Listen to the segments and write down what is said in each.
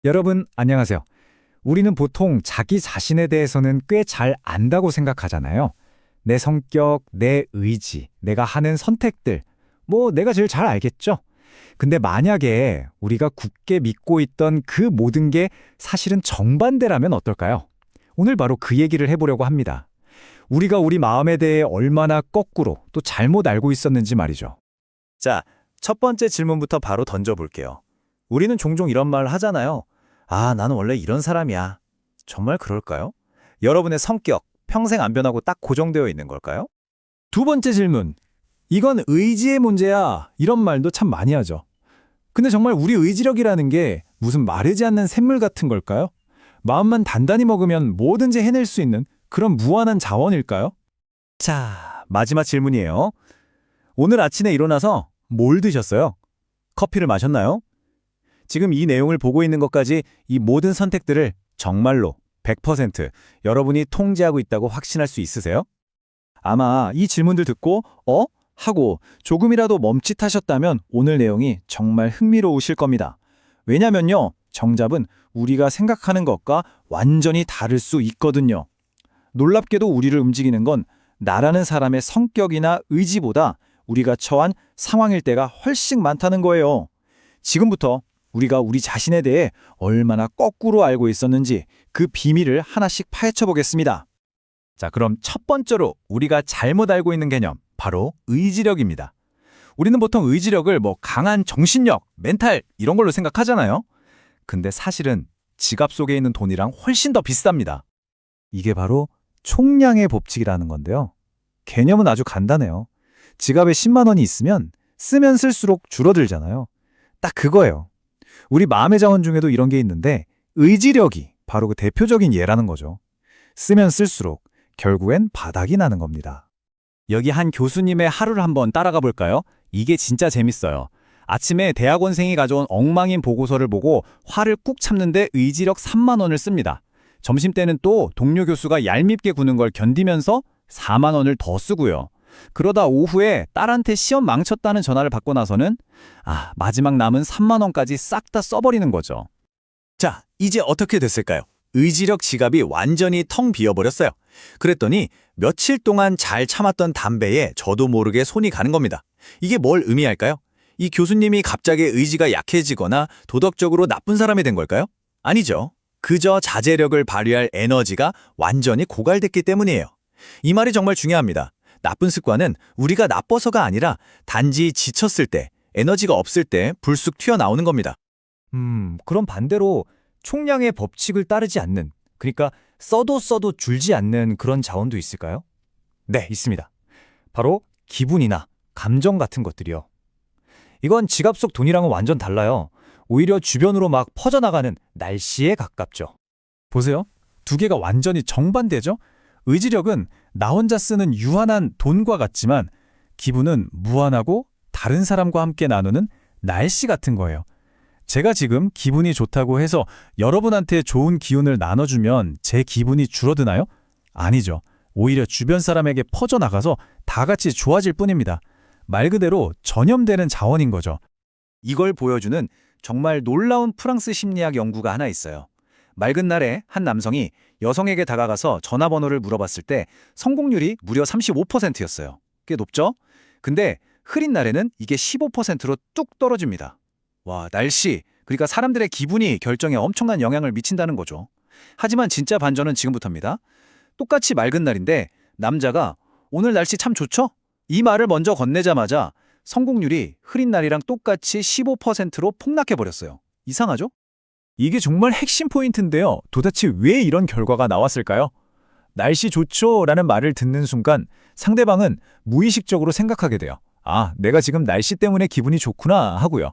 여러분, 안녕하세요. 우리는 보통 자기 자신에 대해서는 꽤 잘 안다고 생각하잖아요. 내 성격, 내 의지, 내가 하는 선택들, 내가 제일 잘 알겠죠? 근데 만약에 우리가 굳게 믿고 있던 그 모든 게 사실은 정반대라면 어떨까요? 오늘 바로 그 얘기를 해보려고 합니다. 우리가 우리 마음에 대해 얼마나 거꾸로 또 잘못 알고 있었는지 말이죠. 자, 첫 번째 질문부터 바로 던져볼게요. 우리는 종종 이런 말 하잖아요. 아, 나는 원래 이런 사람이야. 정말 그럴까요? 여러분의 성격, 평생 안 변하고 딱 고정되어 있는 걸까요? 두 번째 질문. 이건 의지의 문제야. 이런 말도 참 많이 하죠. 근데 정말 우리 의지력이라는 게 무슨 마르지 않는 샘물 같은 걸까요? 마음만 단단히 먹으면 뭐든지 해낼 수 있는 그런 무한한 자원일까요? 자, 마지막 질문이에요. 오늘 아침에 일어나서 뭘 드셨어요? 커피를 마셨나요? 지금 이 내용을 보고 있는 것까지 이 모든 선택들을 정말로 100% 여러분이 통제하고 있다고 확신할 수 있으세요? 아마 이 질문들 듣고 하고 조금이라도 멈칫하셨다면 오늘 내용이 정말 흥미로우실 겁니다. 왜냐면요, 정답은 우리가 생각하는 것과 완전히 다를 수 있거든요. 놀랍게도 우리를 움직이는 건 나라는 사람의 성격이나 의지보다 우리가 처한 상황일 때가 훨씬 많다는 거예요. 지금부터 우리가 우리 자신에 대해 얼마나 거꾸로 알고 있었는지 그 비밀을 하나씩 파헤쳐 보겠습니다. 자, 그럼 첫 번째로 우리가 잘못 알고 있는 개념, 바로 의지력입니다. 우리는 보통 의지력을 강한 정신력, 멘탈 이런 걸로 생각하잖아요. 근데 사실은 지갑 속에 있는 돈이랑 훨씬 더 비쌉니다. 이게 바로 총량의 법칙이라는 건데요. 개념은 아주 간단해요. 지갑에 10만 원이 있으면 쓰면 쓸수록 줄어들잖아요. 딱 그거예요. 우리 마음의 자원 중에도 이런 게 있는데 의지력이 바로 그 대표적인 예라는 거죠. 쓰면 쓸수록 결국엔 바닥이 나는 겁니다. 여기 한 교수님의 하루를 한번 따라가 볼까요? 이게 진짜 재밌어요. 아침에 대학원생이 가져온 엉망인 보고서를 보고 화를 꾹 참는데 의지력 3만 원을 씁니다. 점심때는 또 동료 교수가 얄밉게 구는 걸 견디면서 4만 원을 더 쓰고요. 그러다 오후에 딸한테 시험 망쳤다는 전화를 받고 나서는 마지막 남은 3만 원까지 싹 다 써버리는 거죠. 자, 이제 어떻게 됐을까요? 의지력 지갑이 완전히 텅 비어버렸어요. 그랬더니 며칠 동안 잘 참았던 담배에 저도 모르게 손이 가는 겁니다. 이게 뭘 의미할까요? 이 교수님이 갑자기 의지가 약해지거나 도덕적으로 나쁜 사람이 된 걸까요? 아니죠. 그저 자제력을 발휘할 에너지가 완전히 고갈됐기 때문이에요. 이 말이 정말 중요합니다. 나쁜 습관은 우리가 나빠서가 아니라 단지 지쳤을 때, 에너지가 없을 때 불쑥 튀어나오는 겁니다. 그럼 반대로 총량의 법칙을 따르지 않는, 그러니까 써도 줄지 않는 그런 자원도 있을까요? 네, 있습니다. 바로 기분이나 감정 같은 것들이요. 이건 지갑 속 돈이랑은 완전 달라요. 오히려 주변으로 막 퍼져나가는 날씨에 가깝죠. 보세요. 두 개가 완전히 정반대죠? 의지력은 나 혼자 쓰는 유한한 돈과 같지만 기분은 무한하고 다른 사람과 함께 나누는 날씨 같은 거예요. 제가 지금 기분이 좋다고 해서 여러분한테 좋은 기운을 나눠주면 제 기분이 줄어드나요? 아니죠. 오히려 주변 사람에게 퍼져나가서 다 같이 좋아질 뿐입니다. 말 그대로 전염되는 자원인 거죠. 이걸 보여주는 정말 놀라운 프랑스 심리학 연구가 하나 있어요. 맑은 날에 한 남성이 여성에게 다가가서 전화번호를 물어봤을 때 성공률이 무려 35%였어요. 꽤 높죠? 근데 흐린 날에는 이게 15%로 뚝 떨어집니다. 와, 날씨, 그러니까 사람들의 기분이 결정에 엄청난 영향을 미친다는 거죠. 하지만 진짜 반전은 지금부터입니다. 똑같이 맑은 날인데 남자가 오늘 날씨 참 좋죠? 이 말을 먼저 건네자마자 성공률이 흐린 날이랑 똑같이 15%로 폭락해버렸어요. 이상하죠? 이게 정말 핵심 포인트인데요. 도대체 왜 이런 결과가 나왔을까요? 날씨 좋죠? 라는 말을 듣는 순간 상대방은 무의식적으로 생각하게 돼요. 내가 지금 날씨 때문에 기분이 좋구나 하고요.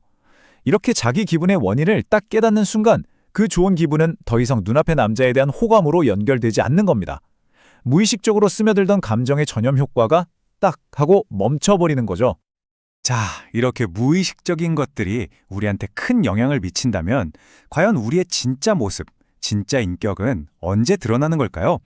이렇게 자기 기분의 원인을 딱 깨닫는 순간 그 좋은 기분은 더 이상 눈앞의 남자에 대한 호감으로 연결되지 않는 겁니다. 무의식적으로 스며들던 감정의 전염 효과가 딱 하고 멈춰버리는 거죠. 자, 이렇게 무의식적인 것들이 우리한테 큰 영향을 미친다면 과연 우리의 진짜 모습, 진짜 인격은 언제 드러나는 걸까요?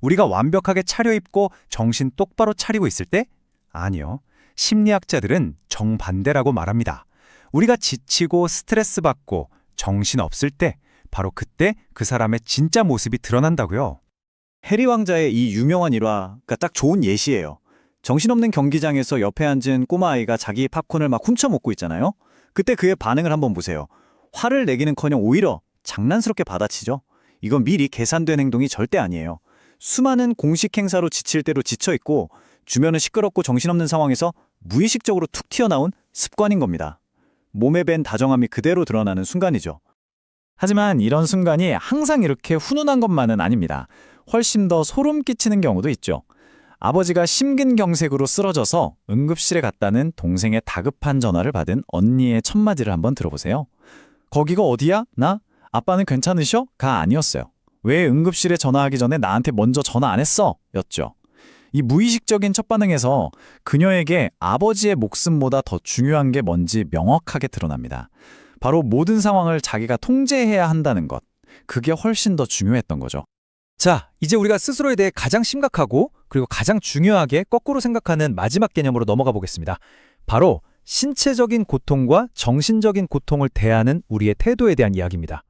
우리가 완벽하게 차려입고 정신 똑바로 차리고 있을 때? 아니요. 심리학자들은 정반대라고 말합니다. 우리가 지치고 스트레스 받고 정신 없을 때, 바로 그때 그 사람의 진짜 모습이 드러난다고요. 해리 왕자의 이 유명한 일화가 딱 좋은 예시예요. 정신없는 경기장에서 옆에 앉은 꼬마아이가 자기 팝콘을 막 훔쳐먹고 있잖아요. 그때 그의 반응을 한번 보세요. 화를 내기는커녕 오히려 장난스럽게 받아치죠. 이건 미리 계산된 행동이 절대 아니에요. 수많은 공식 행사로 지칠 대로 지쳐있고 주변은 시끄럽고 정신없는 상황에서 무의식적으로 툭 튀어나온 습관인 겁니다. 몸에 밴 다정함이 그대로 드러나는 순간이죠. 하지만 이런 순간이 항상 이렇게 훈훈한 것만은 아닙니다. 훨씬 더 소름 끼치는 경우도 있죠. 아버지가 심근경색으로 쓰러져서 응급실에 갔다는 동생의 다급한 전화를 받은 언니의 첫마디를 한번 들어보세요. 거기가 어디야? 나? 아빠는 괜찮으셔? 가 아니었어요. 왜 응급실에 전화하기 전에 나한테 먼저 전화 안 했어? 였죠. 이 무의식적인 첫 반응에서 그녀에게 아버지의 목숨보다 더 중요한 게 뭔지 명확하게 드러납니다. 바로 모든 상황을 자기가 통제해야 한다는 것. 그게 훨씬 더 중요했던 거죠. 자, 이제 우리가 스스로에 대해 가장 심각하고 그리고 가장 중요하게 거꾸로 생각하는 마지막 개념으로 넘어가 보겠습니다. 바로 신체적인 고통과 정신적인 고통을 대하는 우리의 태도에 대한 이야기입니다.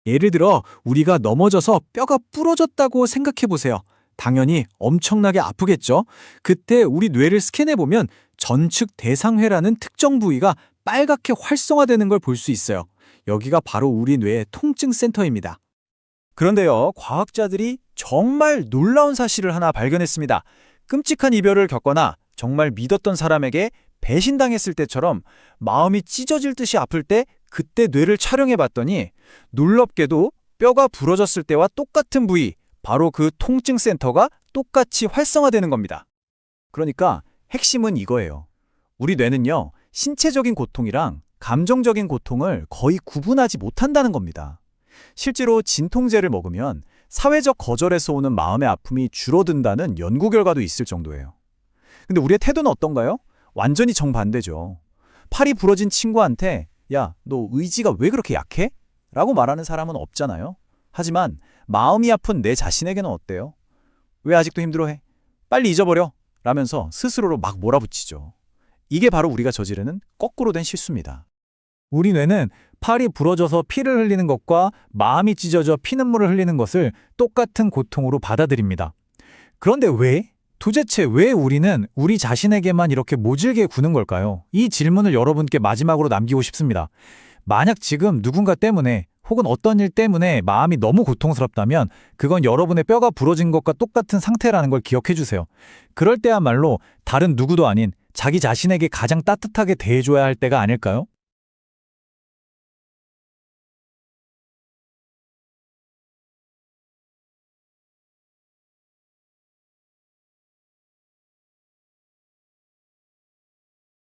예를 들어 우리가 넘어져서 뼈가 부러졌다고 생각해 보세요. 당연히 엄청나게 아프겠죠? 그때 우리 뇌를 스캔해보면 전측 대상회라는 특정 부위가 빨갛게 활성화되는 걸 볼 수 있어요. 여기가 바로 우리 뇌의 통증 센터입니다. 그런데요, 과학자들이 정말 놀라운 사실을 하나 발견했습니다. 끔찍한 이별을 겪거나 정말 믿었던 사람에게 배신당했을 때처럼 마음이 찢어질 듯이 아플 때 그때 뇌를 촬영해봤더니 놀랍게도 뼈가 부러졌을 때와 똑같은 부위, 바로 그 통증 센터가 똑같이 활성화되는 겁니다. 그러니까 핵심은 이거예요. 우리 뇌는요, 신체적인 고통이랑 감정적인 고통을 거의 구분하지 못한다는 겁니다. 실제로 진통제를 먹으면 사회적 거절에서 오는 마음의 아픔이 줄어든다는 연구 결과도 있을 정도예요. 근데 우리의 태도는 어떤가요? 완전히 정반대죠. 팔이 부러진 친구한테 야, 너 의지가 왜 그렇게 약해? 라고 말하는 사람은 없잖아요. 하지만 마음이 아픈 내 자신에게는 어때요? 왜 아직도 힘들어해? 빨리 잊어버려! 라면서 스스로로 막 몰아붙이죠. 이게 바로 우리가 저지르는 거꾸로 된 실수입니다. 우리 뇌는 팔이 부러져서 피를 흘리는 것과 마음이 찢어져 피눈물을 흘리는 것을 똑같은 고통으로 받아들입니다. 그런데 도대체 왜 우리는 우리 자신에게만 이렇게 모질게 구는 걸까요? 이 질문을 여러분께 마지막으로 남기고 싶습니다. 만약 지금 누군가 때문에 혹은 어떤 일 때문에 마음이 너무 고통스럽다면 그건 여러분의 뼈가 부러진 것과 똑같은 상태라는 걸 기억해 주세요. 그럴 때야말로 다른 누구도 아닌 자기 자신에게 가장 따뜻하게 대해줘야 할 때가 아닐까요?